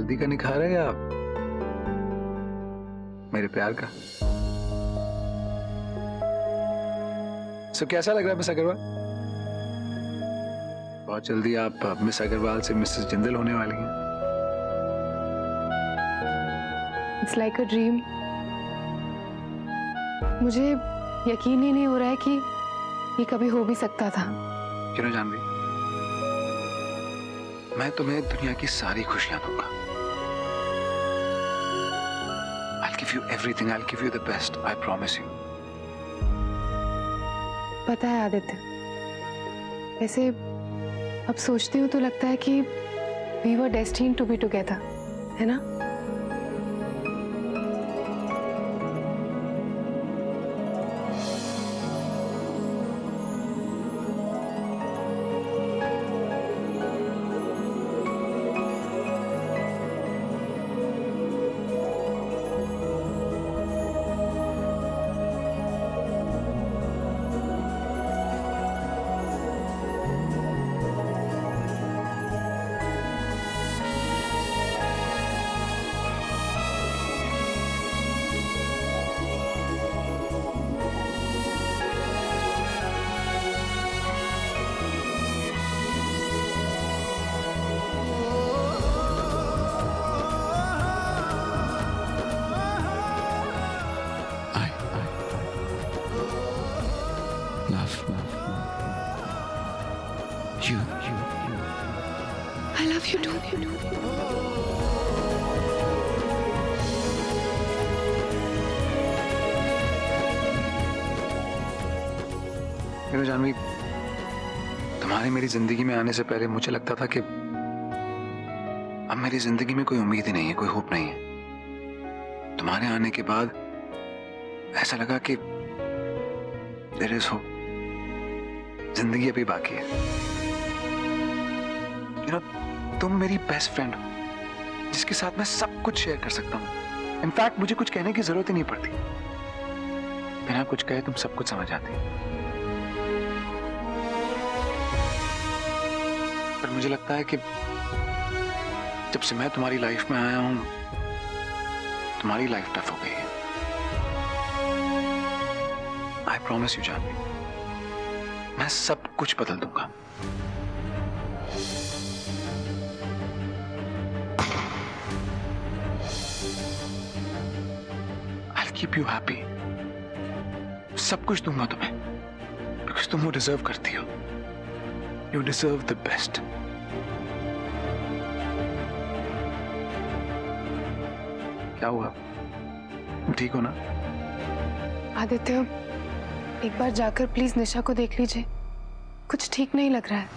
हल्दी का निखार है या मेरे प्यार का? सो कैसा लग रहा है मिस अग्रवाल? बहुत जल्दी आप मिस अग्रवाल से मिसेस जिंदल होने वाली हैं। It's like a dream. मुझे यकीन ही नहीं हो रहा है कि ये कभी हो भी सकता था। क्यों ना जानवी, मैं तुम्हें दुनिया की सारी खुशियां दूंगा। I'll give you everything. I'll give you the best. I promise you. पता है आदित्य, वैसे अब सोचती हूँ तो लगता है कि we were destined to be together, है ना? I love you too. Janvi, तुम्हारे मेरी जिंदगी में आने से पहले मुझे लगता था कि अब मेरी जिंदगी में कोई उम्मीद ही नहीं है, कोई होप नहीं है। तुम्हारे आने के बाद ऐसा लगा कि देयर इज होप, जिंदगी अभी बाकी है। तुम मेरी बेस्ट फ्रेंड हो जिसके साथ मैं सब कुछ शेयर कर सकता हूँ। इनफैक्ट मुझे कुछ कहने की जरूरत ही नहीं पड़ती, बिना कुछ कहे तुम सब कुछ समझ आती। पर मुझे लगता है कि जब से मैं तुम्हारी लाइफ में आया हूं, तुम्हारी लाइफ टफ हो गई है। आई प्रॉमिस यू जानवी, मैं सब कुछ बदल दूंगा। Keep you happy. सब कुछ दूंगा तुम्हें, बिकॉज तुम वो डिजर्व करती हो। You deserve the best. क्या हुआ, ठीक हो ना? आदित्य, एक बार जाकर प्लीज निशा को देख लीजिए, कुछ ठीक नहीं लग रहा है।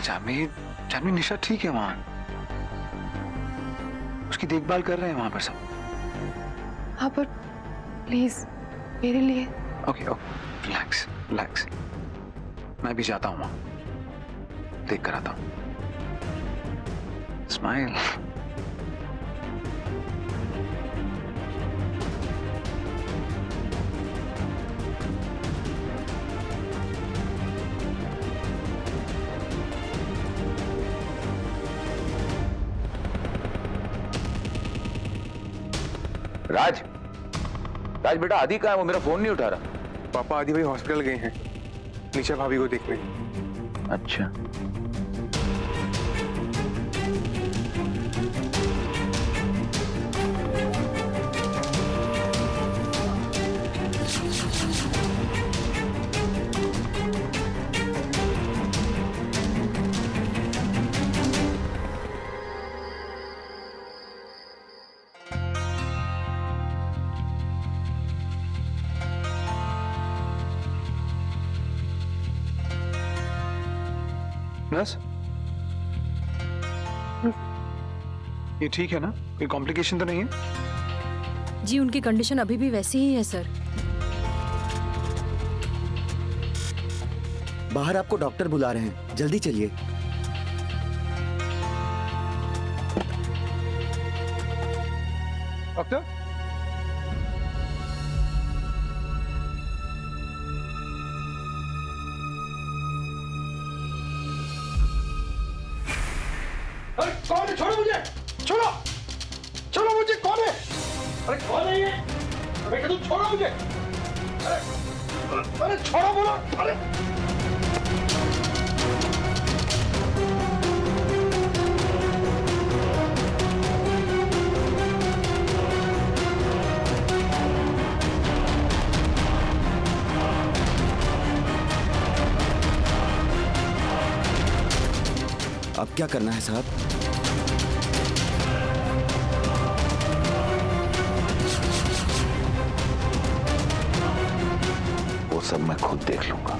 जानवी निशा ठीक है वहां, उसकी देखभाल कर रहे हैं वहां पर सब। हाँ, पर प्लीज मेरे लिए। ओके, रिलैक्स रिलैक्स, मैं भी जाता हूँ वहां, देख कर आता हूँ। स्माइल। राज बेटा, आदि कहाँ है? वो मेरा फोन नहीं उठा रहा। पापा आदि भाई हॉस्पिटल गए हैं निशा भाभी को देखने। अच्छा, नर्स, ये ठीक है ना? कोई कॉम्प्लिकेशन तो नहीं है? जी, उनकी कंडीशन अभी भी वैसी ही है सर। बाहर आपको डॉक्टर बुला रहे हैं, जल्दी चलिए। डॉक्टर, अरे छोड़ो मुझे, छोड़ो, छोड़ो मुझे, कौन है? अरे कौन है ये? बेटा तुम छोड़ो मुझे। अरे छोड़ो बोलो। अरे अब क्या करना है साहब? वो सब मैं खुद देख लूंगा।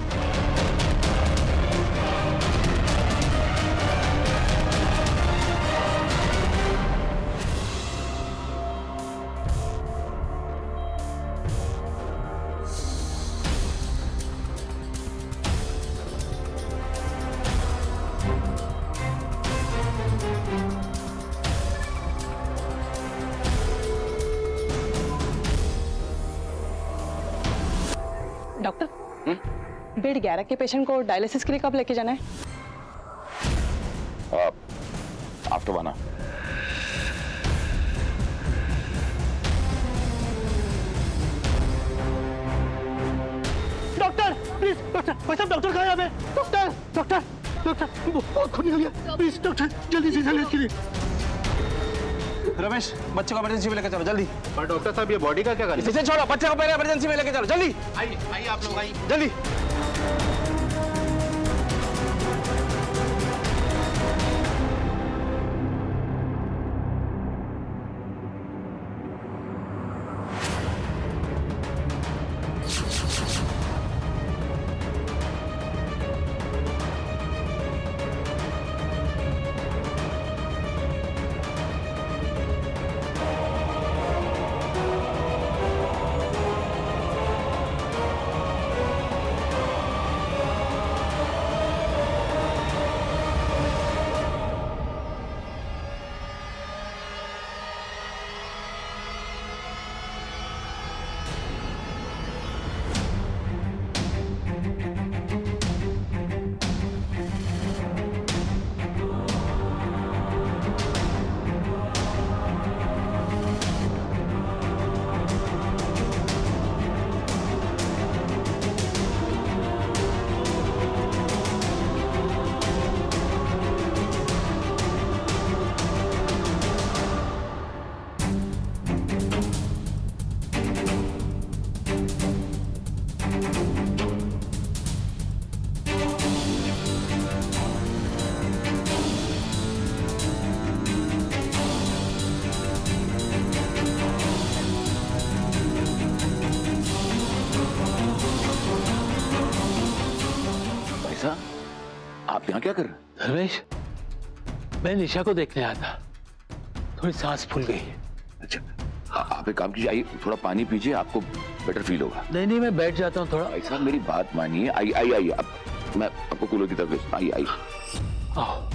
डॉक्टर, बेड 11 के पेशेंट को डायलिसिस के लिए कब लेके जाना है? After 1 hour। Doctor please, doctor भाई साहब, डॉक्टर कहाँ है? यहाँ पे डॉक्टर, डॉक्टर, डॉक्टर खून निकल गया, प्लीज डॉक्टर जल्दी से जल्दी के लिए। रमेश, बच्चे को इमरजेंसी में लेकर चलो जल्दी। पर डॉक्टर साहब ये बॉडी का क्या करें? इसे छोड़ो, बच्चे को पहले इमरजेंसी में लेकर चलो जल्दी। आइए आइए आप लोग आइए। जल्दी। आप यहाँ क्या कर रहे हैं? धर्मेश, मैं निशा को देखने आया था, थोड़ी सांस फूल गई। अच्छा, आप एक काम कीजिए, आइए थोड़ा पानी पीजिए, आपको बेटर फील होगा। नहीं नहीं, मैं बैठ जाता हूँ थोड़ा। भाई साहब मेरी बात मानिए, आइए आइए आइए, अब मैं आपको कूलर की तरफ, आइए आइए। आओ।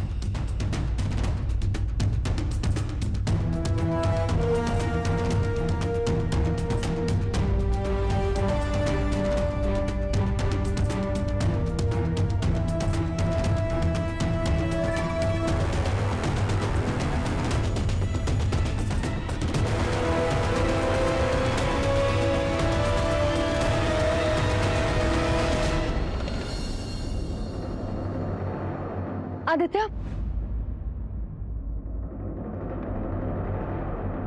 आदित्य,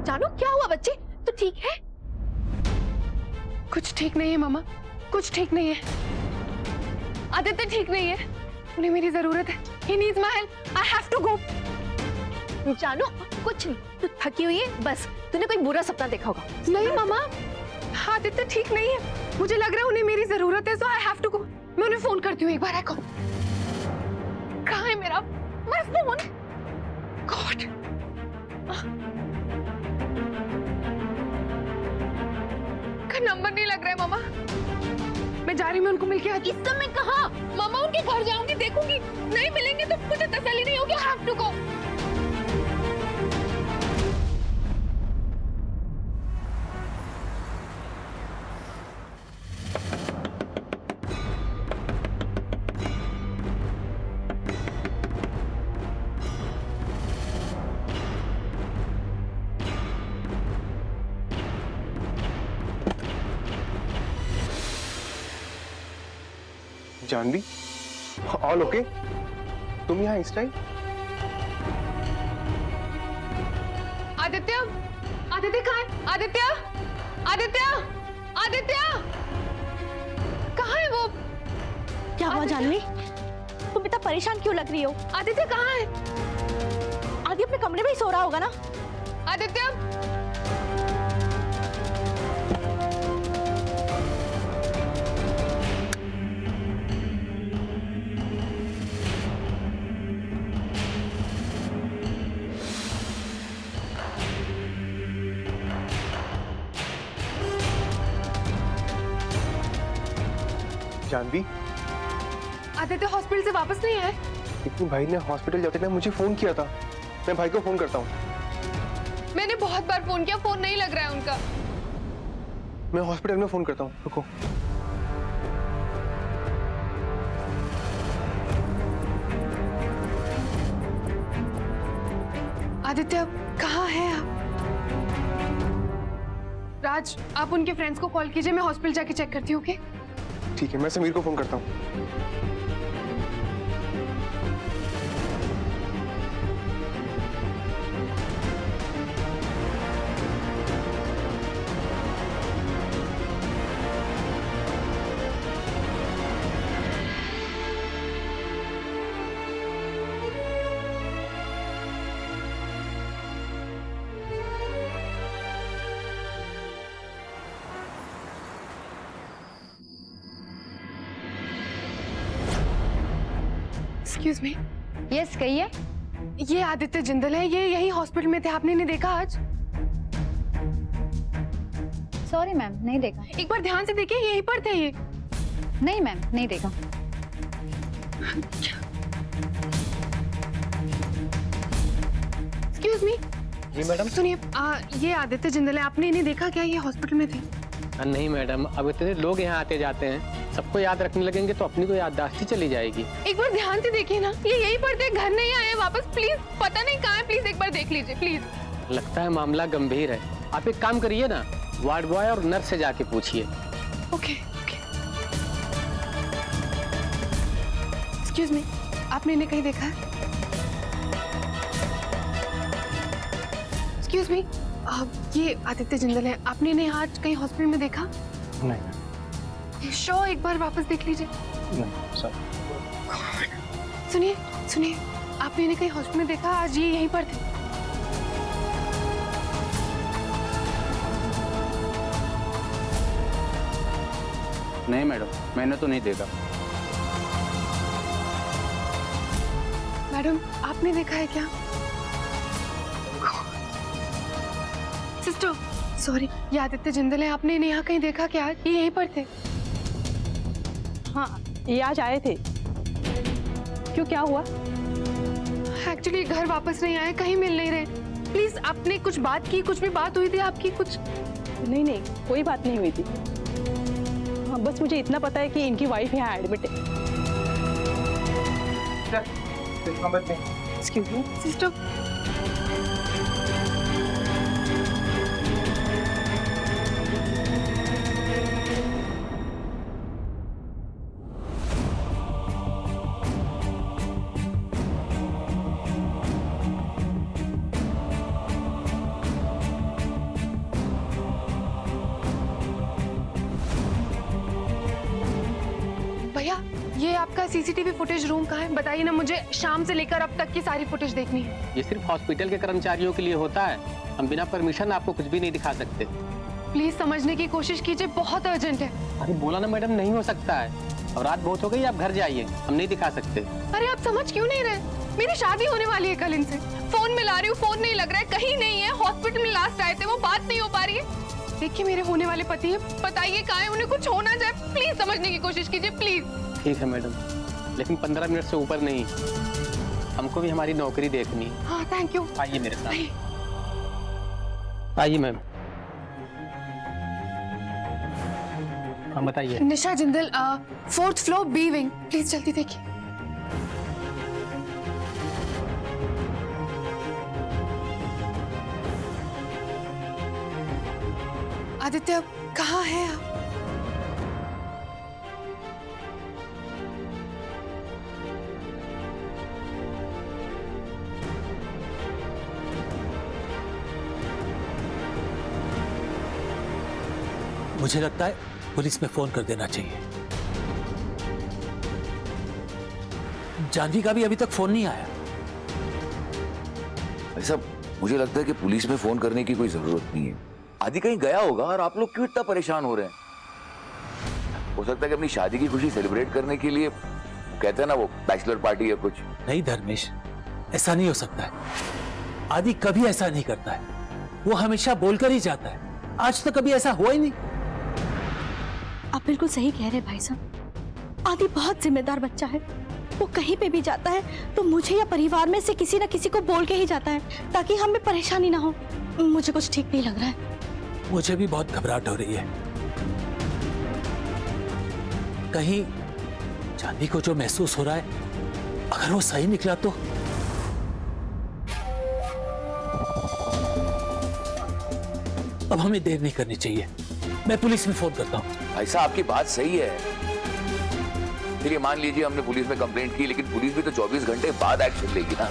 जानू क्या हुआ बच्चे? तो ठीक है? कुछ ठीक नहीं है मामा, कुछ ठीक नहीं है। आदित्य ठीक नहीं है, उन्हें मेरी जरूरत है। He needs my help. I have to go. जानू कुछ नहीं, तू थकी हुई है बस। तूने कोई बुरा सपना देखा होगा। नहीं मामा, आदित्य ठीक नहीं है, मुझे लग रहा है उन्हें मेरी जरूरत है, so I have to go. मैं उन्हें फोन करती हूँ एक बार। आको कहाँ है मेरा फोन? गॉड, का नंबर नहीं लग रहा है मामा। मैं जा रही हूँ, मैं उनको मिलके आती। इस समय कहाँ? मामा उनके घर जाऊंगी, देखूंगी, नहीं मिलेंगे तो मुझे तसल्ली नहीं होगी। Have to go. Janvi, all okay? तुम यहाँ इस टाइम? आदित्य, आदित्य कहाँ है? आदित्य, आदित्य, आदित्य, कहाँ है वो? क्या हुआ जानवी? तुम इतना परेशान क्यों लग रही हो? आदित्य कहाँ है? आदि अपने कमरे में ही सो रहा होगा ना? आदित्य, जानवी, आदित्य हॉस्पिटल से वापस नहीं आए? लेकिन भाई ने हॉस्पिटल जाते टाइम मुझे फोन किया था। मैं भाई को फोन करता हूँ। मैंने बहुत बार फोन किया, फोन नहीं लग रहा है उनका। मैं हॉस्पिटल में फोन करता हूँ, रुको। आदित्य कहाँ है आप? राज, आप उनके फ्रेंड्स को कॉल कीजिए, मैं हॉस्पिटल जाके चेक करती हूँ, ओके? ठीक है, मैं समीर को फोन करता हूँ। एक्सक्यूज मी, यस कहिए। ये आदित्य जिंदल है, ये यही हॉस्पिटल में थे, आपने नहीं देखा आज? सॉरी मैम, नहीं देखा। एक बार ध्यान से देखिए, यहीं पर थे ये। नहीं मैम, नहीं देखा। Excuse me. जी मैडम। सुनिए, ये आदित्य जिंदल है, आपने इन्हें देखा क्या? ये हॉस्पिटल में थे। नहीं मैडम, अब इतने लोग यहाँ आते जाते हैं, सबको याद रखने लगेंगे तो अपनी को याददाश्त ही चली जाएगी। एक बार ध्यान से देखिए ना, ये यहीं पर थे, घर नहीं आए वापस। प्लीज, पता नहीं कहाँ है, प्लीज एक बार देख लीजिए प्लीज। लगता है मामला गंभीर है। आप एक काम करिए ना, वार्ड बॉय और नर्स से जाके पूछिए। Okay okay. एक्सक्यूज मी, आपने इन्हें कहीं देखा है? एक्सक्यूज मी, ये आदित्य जिंदल है, आपने इन्हें आज कहीं हॉस्पिटल में देखा? नहीं। शो एक बार वापस देख लीजिए। नहीं, सर। सुनिए सुनिए, आपने इन्हें कहीं हॉस्पिटल में देखा? आज ये यहीं पर थे। नहीं मैडम, मैंने तो नहीं देखा। मैडम, आपने देखा है क्या? सिस्टर, सॉरी, ये आदित्य जिंदल है, आपने इन्हें यहाँ कहीं देखा क्या? ये यहीं पर थे। हाँ, ये आज आए थे। क्यों, क्या हुआ? एक्चुअली घर वापस नहीं आए, कहीं मिल नहीं रहे। प्लीज, आपने कुछ बात की? कुछ भी बात हुई थी आपकी कुछ? नहीं नहीं, कोई बात नहीं हुई थी। हाँ, बस मुझे इतना पता है कि इनकी वाइफ यहाँ एडमिट है। एक्सक्यूज मी सिस्टर, भैया, ये आपका सीसीटीवी फुटेज रूम कहाँ है? बताइए ना मुझे, शाम से लेकर अब तक की सारी फुटेज देखनी है। ये सिर्फ हॉस्पिटल के कर्मचारियों के लिए होता है, हम बिना परमिशन आपको कुछ भी नहीं दिखा सकते। प्लीज समझने की कोशिश कीजिए, बहुत अर्जेंट है। अरे बोला ना मैडम, नहीं हो सकता है। और रात बहुत हो गई, आप घर जाइए, हम नहीं दिखा सकते। अरे आप समझ क्यों नहीं रहे? मेरी शादी होने वाली है कल इनसे। फोन मिला रही हूँ, फोन नहीं लग रहा है, कहीं नहीं है। हॉस्पिटल में लास्ट आए थे, वो बात नहीं हो पा रही है। देखिए, मेरे होने वाले पति है, बताइए कहाँ है, उन्हें कुछ हो ना जाए। प्लीज समझने की कोशिश कीजिए, प्लीज। ठीक है मैडम, लेकिन 15 मिनट से ऊपर नहीं, हमको भी हमारी नौकरी देखनी है। हाँ, थैंक यू। आइए मेरे साथ, आइए मैम। हाँ बताइए। Nisha Jindal, 4th floor B wing, please जल्दी देखिए। आदित्य, कहाँ है आप? मुझे लगता है पुलिस में फोन कर देना चाहिए। जानवी का भी अभी तक फोन नहीं आया। ऐसा मुझे लगता है कि पुलिस में फोन करने की कोई जरूरत नहीं है। आदि कहीं गया होगा और आप लोग क्यों इतना परेशान हो रहे हैं? हो सकता है कि अपनी शादी की खुशी सेलिब्रेट करने के लिए कहते हैं ना वो बैचलर पार्टी या कुछ। नहीं धर्मेश, ऐसा नहीं हो सकता है। आदि कभी ऐसा नहीं करता है, वो हमेशा बोलकर ही जाता है। आज तक कभी ऐसा हुआ ही नहीं। आप बिल्कुल सही कह रहे भाई साहब। आदि बहुत जिम्मेदार बच्चा है। वो कहीं पे भी जाता है तो मुझे या परिवार में से किसी न किसी को बोल के ही जाता है ताकि हमें परेशानी ना हो। मुझे कुछ ठीक नहीं लग रहा है। मुझे भी बहुत घबराहट हो रही है। कहीं जानवी को जो महसूस हो रहा है, अगर वो सही निकला तो। अब हमें देर नहीं करनी चाहिए। मैं पुलिस में फोन करता हूँ। ऐसा आपकी बात सही है। फिर ये मान लीजिए हमने पुलिस में कंप्लेंट की, लेकिन पुलिस भी तो 24 घंटे बाद एक्शन लेगी ना।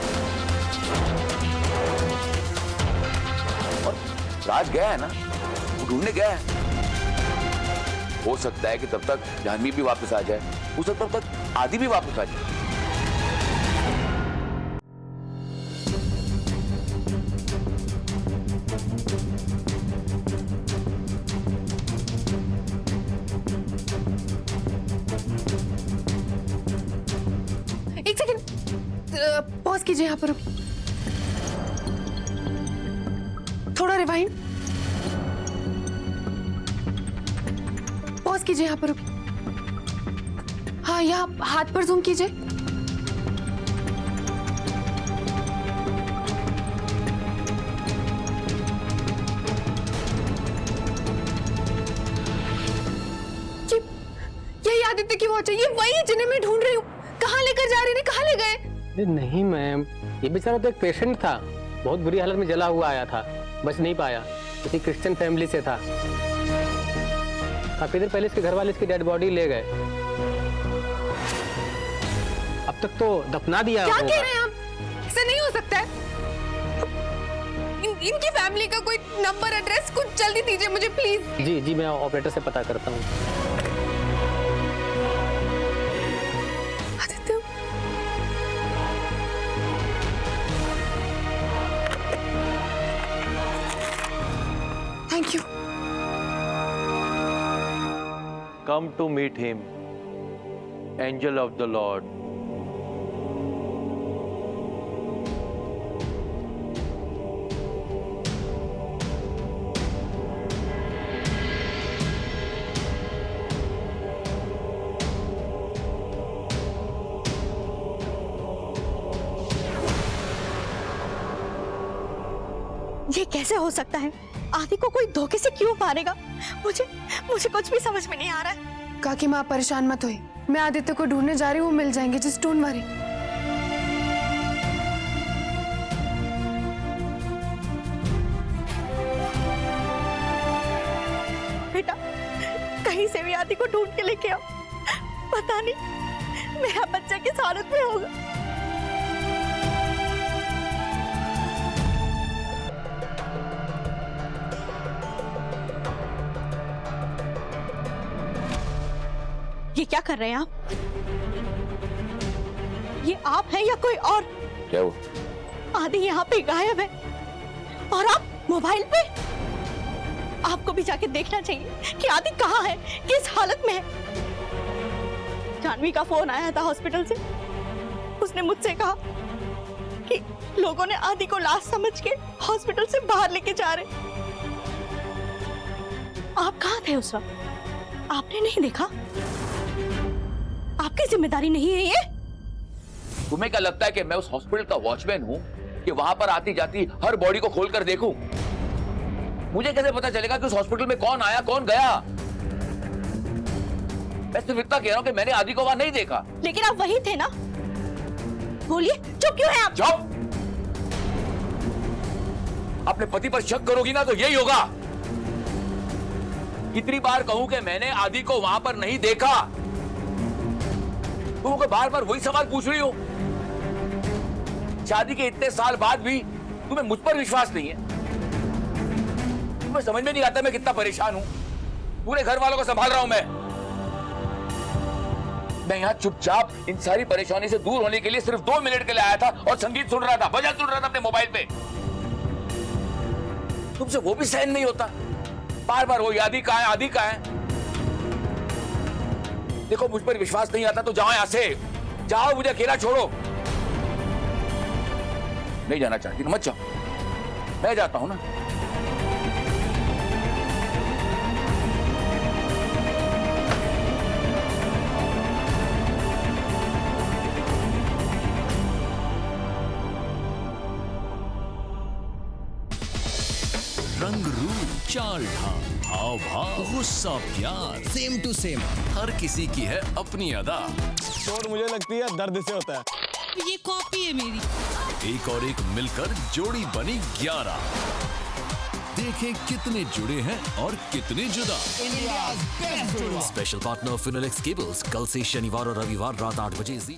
और राज गया है ना, वो ढूंढने गया है। हो सकता है कि तब तक जानवी भी वापस आ जाए, हो सकता है तब तक आदि भी वापस आ जाए। एक सेकंड पॉज कीजिए यहाँ पर। थोड़ा रिवाइंड। पॉज कीजिए यहाँ पर। हाँ, यहाँ हाथ पर जूम कीजिए। यही आदित्य की वॉच है। ये वही है जिन्हें मैं ढूंढ रही हूँ। कहाँ लेकर जा रहे हैं? कहाँ ले गए? नहीं मैम, ये बेचारा तो एक पेशेंट था, बहुत बुरी हालत में जला हुआ आया था, बच नहीं पाया। किसी क्रिश्चियन फैमिली से था। काफी देर पहले इसके घर वाले इसकी डेड बॉडी ले गए। अब तक तो दफना दिया। क्या कह रहे हैं आप? ऐसा नहीं हो सकता है। इनकी फैमिली का कोई नंबर, एड्रेस कुछ जल्दी दीजिए मुझे प्लीज। जी जी, मैं ऑपरेटर से पता करता हूँ। Aditya, thank you. Come to meet him, angel of the Lord. ये कैसे हो सकता है? आदि को कोई धोखे से क्यों मारेगा? मुझे कुछ भी समझ में नहीं आ रहा है। काकी माँ परेशान मत होइए, मैं आदित्य को ढूंढने जा रही हूँ। वो मिल जाएंगे, जस्ट डोंट वरी। बेटा, कहीं से भी आदि को ढूंढ के लेके आओ। पता नहीं मेरा बच्चा किस हालत में होगा। ये क्या कर रहे हैं आप? ये आप हैं या कोई और? क्या वो? आदि यहाँ पे गायब है और आप मोबाइल पे। आपको भी जाके देखना चाहिए कि आदि कहाँ है, किस हालत में है। जानवी का फोन आया था हॉस्पिटल से। उसने मुझसे कहा कि लोगों ने आदि को लाश समझ के हॉस्पिटल से बाहर लेके जा रहे। आप कहाँ थे उस वक्त? आपने नहीं देखा? आपकी जिम्मेदारी नहीं है ये? तुम्हें क्या लगता है कि मैं उस हॉस्पिटल का वॉचमैन हूं कि वहां पर आती जाती हर बॉडी को खोलकर देखूं? मुझे कैसे पता चलेगा कि उस हॉस्पिटल में कौन आया कौन गया? मैं सिर्फ इतना कह रहा हूं कि मैंने आदि को वहां नहीं देखा। लेकिन आप वही थे ना? बोलिए, चुप क्यों है आप? चुप! अपने पति पर शक करोगी ना तो यही होगा। कितनी बार कहूं कि मैंने आदि को वहां पर नहीं देखा? तुम को बार बार वही सवाल पूछ रही हो। शादी के इतने साल बाद भी तुम्हें मुझ पर विश्वास नहीं है। तुम्हें समझ में नहीं आता मैं कितना परेशान हूं। पूरे घर वालों को संभाल रहा हूं मैं यहाँ चुपचाप इन सारी परेशानी से दूर होने के लिए सिर्फ 2 मिनट के लिए आया था और संगीत सुन रहा था, भजन सुन रहा था अपने मोबाइल पे। तुमसे वो भी सहन नहीं होता, बार बार वो आदि कहाँ है, आदि कहाँ है। देखो मुझ पर विश्वास नहीं आता तो जाओ यहां से, जाओ, मुझे अकेला छोड़ो। नहीं जाना चाहती तो मत जाओ, मैं जाता हूं ना। रंग रूप चाल ढाल हाव भाव गुस्सा प्यार सेम टू सेम, हर किसी की है अपनी अदा। चोट मुझे लगती है दर्द से होता है। ये कॉपी है मेरी। एक और एक मिलकर जोड़ी बनी 11। देखें कितने जुड़े हैं और कितने जुदा। स्पेशल पार्टनर फिनोलेक्स केबल्स, कल से शनिवार और रविवार रात 8 बजे।